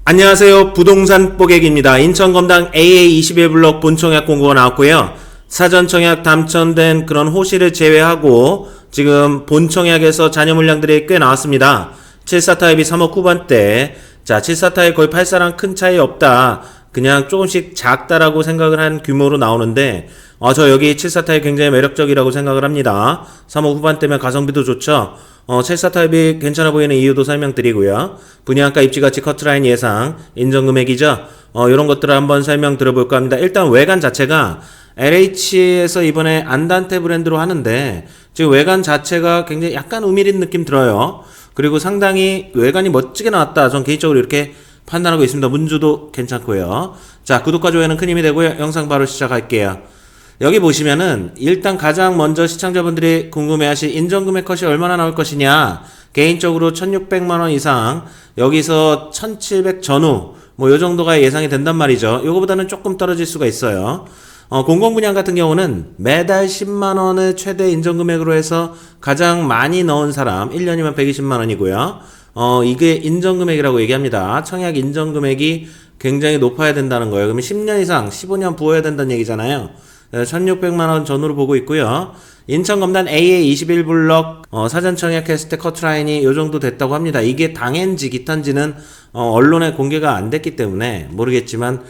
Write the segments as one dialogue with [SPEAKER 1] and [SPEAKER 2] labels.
[SPEAKER 1] 안녕하세요. 부동산 뽀객입니다. 인천 검당 AA21블록 본청약 공고가 나왔고요. 사전 청약 당첨된 그런 호실을 제외하고 지금 본청약에서 잔여 물량들이 꽤 나왔습니다. 74 타입이 3억 후반대. 자, 74 타입 거의 84랑 큰 차이 없다. 그냥 조금씩 작다라고 생각을 한 규모로 나오는데 저 여기 74 타입 굉장히 매력적이라고 생각을 합니다. 3억 후반대면 가성비도 좋죠. 74 타입이 괜찮아 보이는 이유도 설명드리고요. 분양가 입지가치 커트라인 예상, 인정금액이죠. 이런 것들을 한번 설명드려볼까 합니다. 일단 외관 자체가 LH에서 이번에 안단테 브랜드로 하는데 지금 외관 자체가 굉장히 약간 우미린 느낌 들어요. 그리고 상당히 외관이 멋지게 나왔다. 전 개인적으로 이렇게 판단하고 있습니다. 문주도 괜찮고요. 자, 구독과 좋아요는 큰 힘이 되고요. 영상 바로 시작할게요. 여기 보시면은 일단 가장 먼저 시청자분들이 궁금해하실 인정금액 컷이 얼마나 나올 것이냐. 개인적으로 1600만원 이상, 여기서 1700 전후 뭐 요 정도가 예상이 된단 말이죠. 요거보다는 조금 떨어질 수가 있어요. 공공분양 같은 경우는 매달 10만원을 최대 인정금액으로 해서 가장 많이 넣은 사람 1년이면 120만원이고요. 이게 인정금액이라고 얘기합니다. 청약 인정금액이 굉장히 높아야 된다는 거예요. 그러면 10년 이상, 15년 부어야 된다는 얘기잖아요. 1600만원 전후로 보고 있고요. 인천 검단 AA21블럭 사전 청약했을 때 커트라인이 요 정도 됐다고 합니다. 이게 당연지 기탄지는 언론에 공개가 안 됐기 때문에 모르겠지만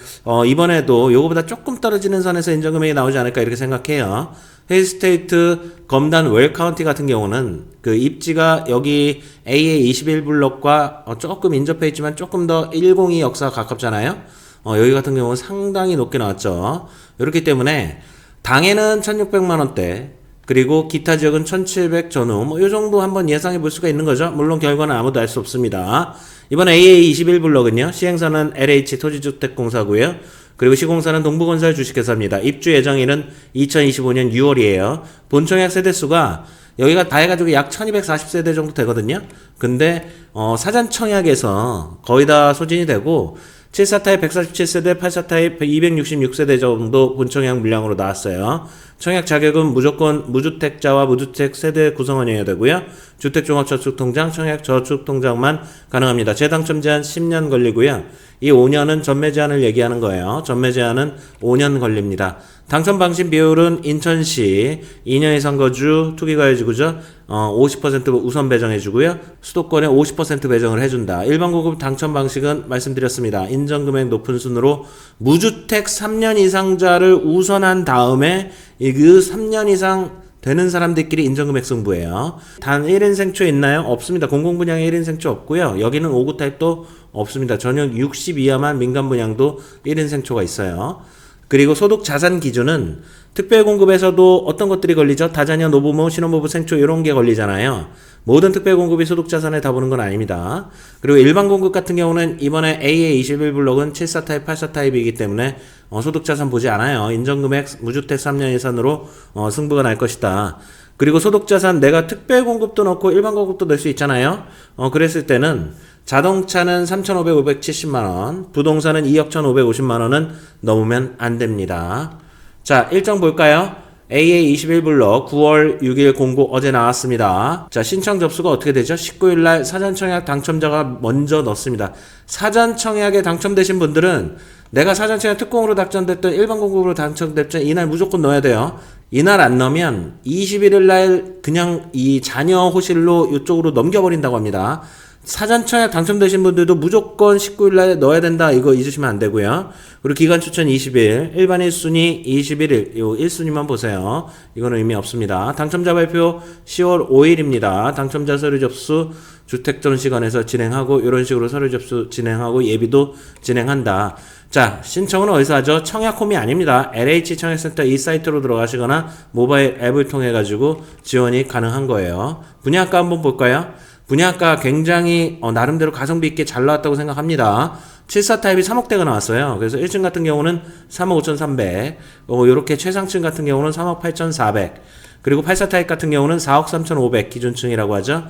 [SPEAKER 1] 이번에도 요거보다 조금 떨어지는 선에서 인정금액이 나오지 않을까 이렇게 생각해요. 힐스테이트 검단 웰카운티 같은 경우는 그 입지가 여기 AA21블럭과 조금 인접해 있지만 조금 더 102 역사가 가깝잖아요. 여기 같은 경우는 상당히 높게 나왔죠. 이렇기 때문에 당해는 1600만원대, 그리고 기타 지역은 1700 전후, 뭐 요 정도 한번 예상해 볼 수가 있는 거죠. 물론 결과는 아무도 알 수 없습니다. 이번 AA21블럭은요, 시행사는 LH 토지주택공사고요. 그리고 시공사는 동부건설 주식회사입니다. 입주 예정일은 2025년 6월이에요. 본청약 세대수가 여기가 다 해가지고 약 1240세대 정도 되거든요. 근데 사전 청약에서 거의 다 소진이 되고 74 타입 147세대, 84 타입 266세대 정도 본청약 물량으로 나왔어요. 청약 자격은 무조건 무주택자와 무주택 세대 구성원이어야 되고요. 주택종합저축통장, 청약저축통장만 가능합니다. 재당첨 제한 10년 걸리고요. 이 5년은 전매 제한을 얘기하는 거예요. 전매 제한은 5년 걸립니다. 당첨 방식 비율은 인천시 2년 이상 거주 투기과열지구죠. 50% 우선 배정해주고요. 수도권에 50% 배정을 해준다. 일반 공급 당첨 방식은 말씀드렸습니다. 인정금액 높은 순으로 무주택 3년 이상자를 우선한 다음에 그 3년 이상 되는 사람들끼리 인정금액 승부예요. 단 1인 생초 있나요? 없습니다. 공공분양에 1인 생초 없고요. 여기는 5구 타입도 없습니다. 전용 60 이하만 민간분양도 1인 생초가 있어요. 그리고 소득 자산 기준은 특별공급에서도 어떤 것들이 걸리죠? 다자녀, 노부모, 신혼부부 생초 이런 게 걸리잖아요. 모든 특별공급이 소득자산에 다 보는 건 아닙니다. 그리고 일반공급 같은 경우는 이번에 AA21블록은 74 타입, 84 타입이기 때문에 소득자산 보지 않아요. 인정금액 무주택 3년 이상으로 승부가 날 것이다. 그리고 소득자산 내가 특별공급도 넣고 일반공급도 넣을 수 있잖아요. 그랬을 때는 자동차는 3,570만원, 부동산은 2억 1,550만원은 넘으면 안 됩니다. 자, 일정 볼까요? AA21블럭 9월 6일 공고 어제 나왔습니다. 자, 신청 접수가 어떻게 되죠? 19일날 사전청약 당첨자가 먼저 넣습니다. 사전청약에 당첨되신 분들은 내가 사전청약 특공으로 당첨됐든 일반 공급으로 당첨됐든 이날 무조건 넣어야 돼요. 이날 안 넣으면 21일날 그냥 이 자녀 호실로 이쪽으로 넘겨버린다고 합니다. 사전청약 당첨되신 분들도 무조건 19일날 넣어야 된다. 이거 잊으시면 안 되고요. 그리고 기간 추천 20일, 일반 1순위 21일, 요 1순위만 보세요. 이거는 의미 없습니다. 당첨자 발표 10월 5일입니다. 당첨자 서류 접수 주택전시관에서 진행하고 이런 식으로 서류 접수 진행하고 예비도 진행한다. 자, 신청은 어디서 하죠? 청약홈이 아닙니다. LH 청약센터 이 사이트로 들어가시거나 모바일 앱을 통해 가지고 지원이 가능한 거예요. 분양가 한번 볼까요? 분양가 굉장히 나름대로 가성비 있게 잘 나왔다고 생각합니다. 74 타입이 3억대가 나왔어요. 그래서 1층 같은 경우는 3억 5,300, 요렇게 최상층 같은 경우는 3억 8,400, 그리고 84 타입 같은 경우는 4억 3,500 기준층이라고 하죠.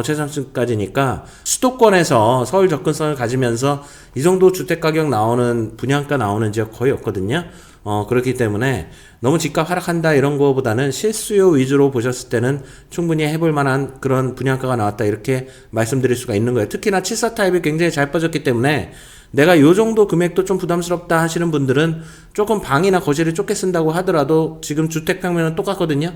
[SPEAKER 1] 최상층까지니까 수도권에서 서울 접근성을 가지면서 이 정도 주택가격 나오는 분양가 나오는 지역 거의 없거든요. 그렇기 때문에 너무 집값 하락한다 이런 거보다는 실수요 위주로 보셨을 때는 충분히 해볼 만한 그런 분양가가 나왔다 이렇게 말씀드릴 수가 있는 거예요. 특히나 74 타입이 굉장히 잘 빠졌기 때문에 내가 요 정도 금액도 좀 부담스럽다 하시는 분들은 조금 방이나 거실을 좁게 쓴다고 하더라도 지금 주택 평면은 똑같거든요.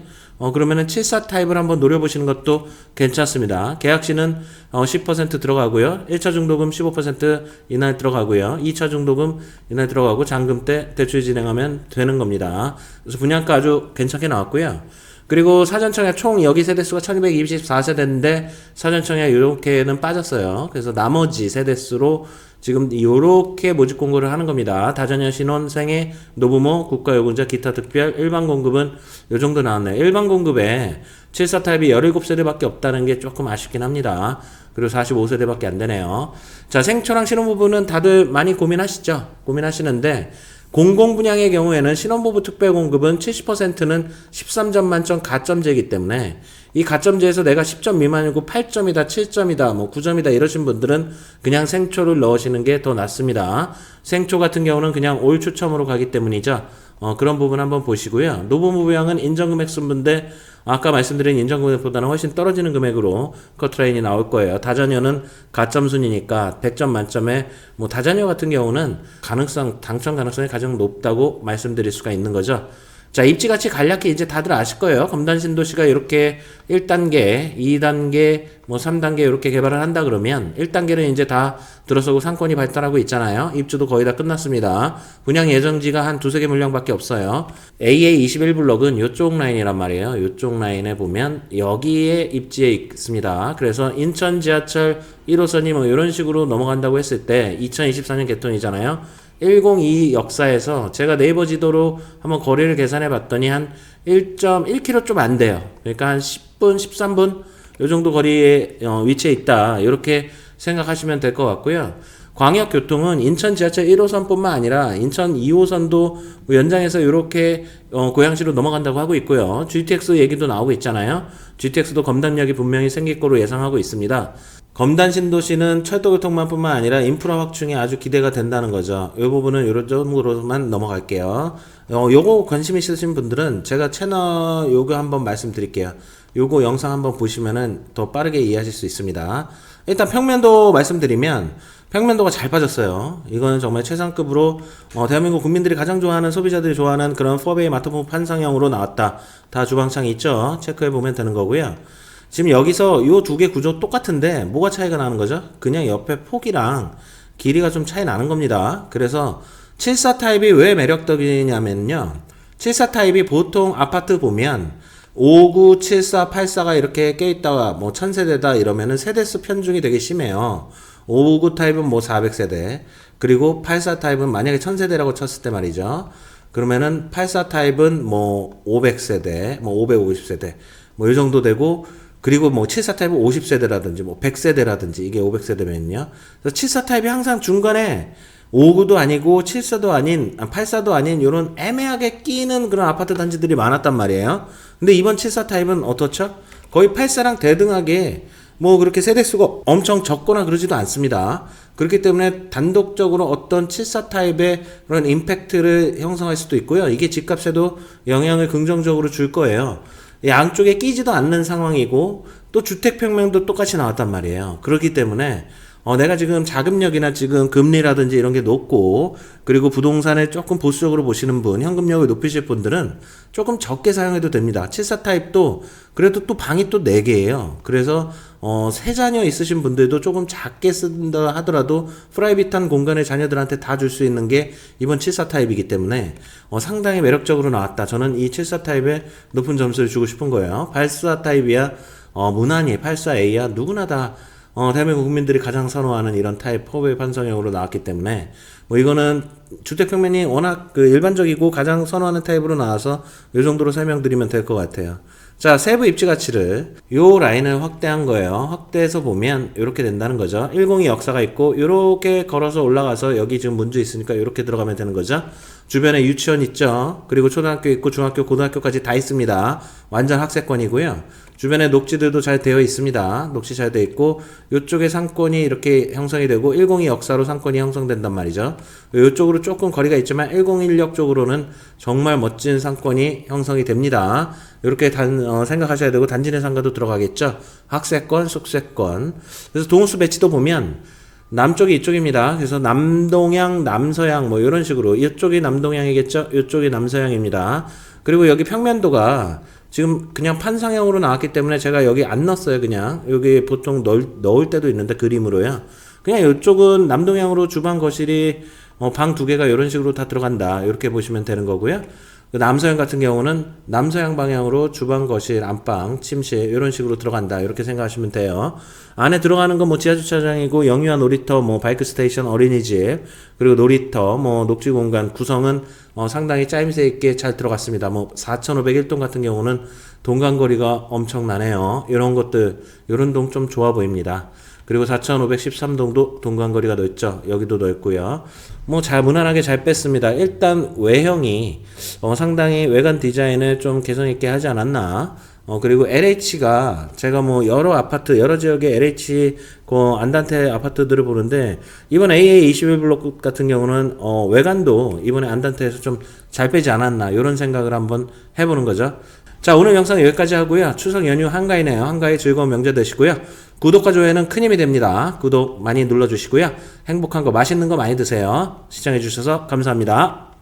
[SPEAKER 1] 그러면은 74 타입을 한번 노려보시는 것도 괜찮습니다. 계약시는 10% 들어가고요. 1차 중도금 15% 이날 들어가고요. 2차 중도금 이날 들어가고 잔금 때 대출 진행하면 되는 겁니다. 그래서 분양가 아주 괜찮게 나왔고요. 그리고 사전청약 총 여기 세대수가 1224세대인데 사전청약 요렇게는 빠졌어요. 그래서 나머지 세대수로 지금 요렇게 모집 공고를 하는 겁니다. 다자녀 신혼생애 노부모 국가요금자 기타 특별 일반 공급은 요 정도 나왔네요. 일반 공급에 74 타입이 17세대밖에 없다는 게 조금 아쉽긴 합니다. 그리고 45세대밖에 안 되네요. 자, 생초랑 신혼부부는 다들 많이 고민하시죠? 고민하시는데 공공분양의 경우에는 신혼부부 특별공급은 70%는 13점 만점 가점제이기 때문에 이 가점제에서 내가 10점 미만이고 8점이다, 7점이다, 뭐 9점이다 이러신 분들은 그냥 생초를 넣으시는 게 더 낫습니다. 생초 같은 경우는 그냥 올 추첨으로 가기 때문이죠. 그런 부분 한번 보시고요. 노부부양은 인정금액 순분데 아까 말씀드린 인정금액보다는 훨씬 떨어지는 금액으로 커트라인이 나올 거예요. 다자녀는 가점 순이니까 100점 만점에 뭐 다자녀 같은 경우는 당첨 가능성이 가장 높다고 말씀드릴 수가 있는 거죠. 자, 입지가치 간략히 이제 다들 아실 거예요. 검단신도시가 이렇게 1단계, 2단계, 뭐 3단계 이렇게 개발을 한다 그러면 1단계는 이제 다 들어서고 상권이 발달하고 있잖아요. 입주도 거의 다 끝났습니다. 분양 예정지가 한 두세 개 물량밖에 없어요. AA21블럭은 요쪽 라인이란 말이에요. 요쪽 라인에 보면 여기에 입지에 있습니다. 그래서 인천 지하철 1호선이 뭐 이런 식으로 넘어간다고 했을 때 2024년 개통이잖아요. 102 역사에서 제가 네이버 지도로 한번 거리를 계산해 봤더니 한 1.1km 좀 안 돼요. 그러니까 한 10분, 13분 요 정도 거리에 위치해 있다. 이렇게 생각하시면 될 것 같고요. 광역교통은 인천 지하철 1호선뿐만 아니라 인천 2호선도 연장해서 이렇게 고양시로 넘어간다고 하고 있고요. GTX 얘기도 나오고 있잖아요. GTX도 검단역이 분명히 생길 거로 예상하고 있습니다. 검단 신도시는 철도교통만뿐만 아니라 인프라 확충이 아주 기대가 된다는 거죠. 이 부분은 요런 정도로만 넘어갈게요. 요거 관심 있으신 분들은 제가 채널 요거 한번 말씀드릴게요. 요거 영상 한번 보시면은 더 빠르게 이해하실 수 있습니다. 일단 평면도 말씀드리면 평면도가 잘 빠졌어요. 이거는 정말 최상급으로 대한민국 국민들이 가장 좋아하는, 소비자들이 좋아하는 그런 4베이 마트폰 판상형으로 나왔다. 다 주방창 있죠. 체크해 보면 되는 거고요. 지금 여기서 요 두 개 구조 똑같은데 뭐가 차이가 나는 거죠? 그냥 옆에 폭이랑 길이가 좀 차이 나는 겁니다. 그래서 74 타입이 왜 매력적이냐면요. 74 타입이 보통 아파트 보면 59, 74, 84가 이렇게 껴있다가 뭐 1000세대다 이러면은 세대수 편중이 되게 심해요. 59 타입은 뭐 400세대, 그리고 84 타입은 만약에 1000세대라고 쳤을 때 말이죠. 그러면은 84 타입은 뭐 500세대, 뭐 550세대, 뭐 이 정도 되고, 그리고 뭐 74 타입은 50세대라든지 뭐 100세대라든지 이게 500세대면요. 그래서 74 타입이 항상 중간에 59도 아니고 74도 아닌 84도 아닌 이런 애매하게 끼는 그런 아파트 단지들이 많았단 말이에요. 근데 이번 74 타입은 어떻죠? 거의 84랑 대등하게 뭐 그렇게 세대수가 엄청 적거나 그러지도 않습니다. 그렇기 때문에 단독적으로 어떤 74 타입의 그런 임팩트를 형성할 수도 있고요. 이게 집값에도 영향을 긍정적으로 줄 거예요. 양쪽에 끼지도 않는 상황이고 또 주택 평면도 똑같이 나왔단 말이에요. 그렇기 때문에 내가 지금 자금력이나 지금 금리라든지 이런 게 높고, 그리고 부동산을 조금 보수적으로 보시는 분, 현금력을 높이실 분들은 조금 적게 사용해도 됩니다. 74 타입도 그래도 또 방이 또 4개예요. 그래서 세 자녀 있으신 분들도 조금 작게 쓴다 하더라도 프라이빗한 공간을 자녀들한테 다 줄 수 있는 게 이번 74 타입이기 때문에 상당히 매력적으로 나왔다. 저는 이 74 타입에 높은 점수를 주고 싶은 거예요. 84 타입이야 무난히 84A야 누구나 다 대한민국 국민들이 가장 선호하는 이런 타입 4베이 판상형으로 나왔기 때문에 뭐 이거는 주택 평면이 워낙 일반적이고 가장 선호하는 타입으로 나와서 이 정도로 설명드리면 될 것 같아요. 자, 세부 입지 가치를 요 라인을 확대한 거예요. 확대해서 보면 이렇게 된다는 거죠. 102 역사가 있고 이렇게 걸어서 올라가서 여기 지금 문주 있으니까 이렇게 들어가면 되는 거죠. 주변에 유치원 있죠. 그리고 초등학교 있고 중학교, 고등학교까지 다 있습니다. 완전 학세권이고요. 주변에 녹지들도 잘 되어 있습니다. 녹지 잘 되어 있고 이쪽에 상권이 이렇게 형성이 되고 102 역사로 상권이 형성된단 말이죠. 이쪽으로 조금 거리가 있지만 101역 쪽으로는 정말 멋진 상권이 형성이 됩니다. 이렇게 생각하셔야 되고 단지 내 상가도 들어가겠죠. 학세권, 숙세권. 그래서 동호수 배치도 보면 남쪽이 이쪽입니다. 그래서 남동향, 남서향 뭐 이런 식으로 이쪽이 남동향이겠죠? 이쪽이 남서향입니다. 그리고 여기 평면도가 지금 그냥 판상형으로 나왔기 때문에 제가 여기 안 넣었어요. 그냥 여기 보통 넣을 때도 있는데 그림으로요. 그냥 이쪽은 남동향으로 주방 거실이 방 두 개가 이런 식으로 다 들어간다. 이렇게 보시면 되는 거고요. 남서향 같은 경우는 남서향 방향으로 주방, 거실, 안방, 침실 이런 식으로 들어간다. 이렇게 생각하시면 돼요. 안에 들어가는 건 뭐 지하주차장이고 영유아 놀이터, 뭐 바이크 스테이션, 어린이집, 그리고 놀이터, 뭐 녹지 공간 구성은 상당히 짜임새 있게 잘 들어갔습니다. 뭐 4501동 같은 경우는 동간거리가 엄청나네요. 이런 것들, 이런 동 좀 좋아 보입니다. 그리고 4513동도 동간거리가 넓죠. 여기도 넓고요. 뭐 잘 무난하게 잘 뺐습니다. 일단 외형이 상당히 외관 디자인을 좀 개성 있게 하지 않았나. 그리고 LH가 제가 뭐 여러 아파트 여러 지역의 LH 안단테 아파트들을 보는데 이번 AA21블록 같은 경우는 외관도 이번에 안단테에서 좀 잘 빼지 않았나 이런 생각을 한번 해보는 거죠. 자, 오늘 영상 여기까지 하고요. 추석 연휴 한가위네요. 한가위 즐거운 명절 되시고요. 구독과 좋아요는 큰 힘이 됩니다. 구독 많이 눌러주시고요. 행복한 거 맛있는 거 많이 드세요. 시청해주셔서 감사합니다.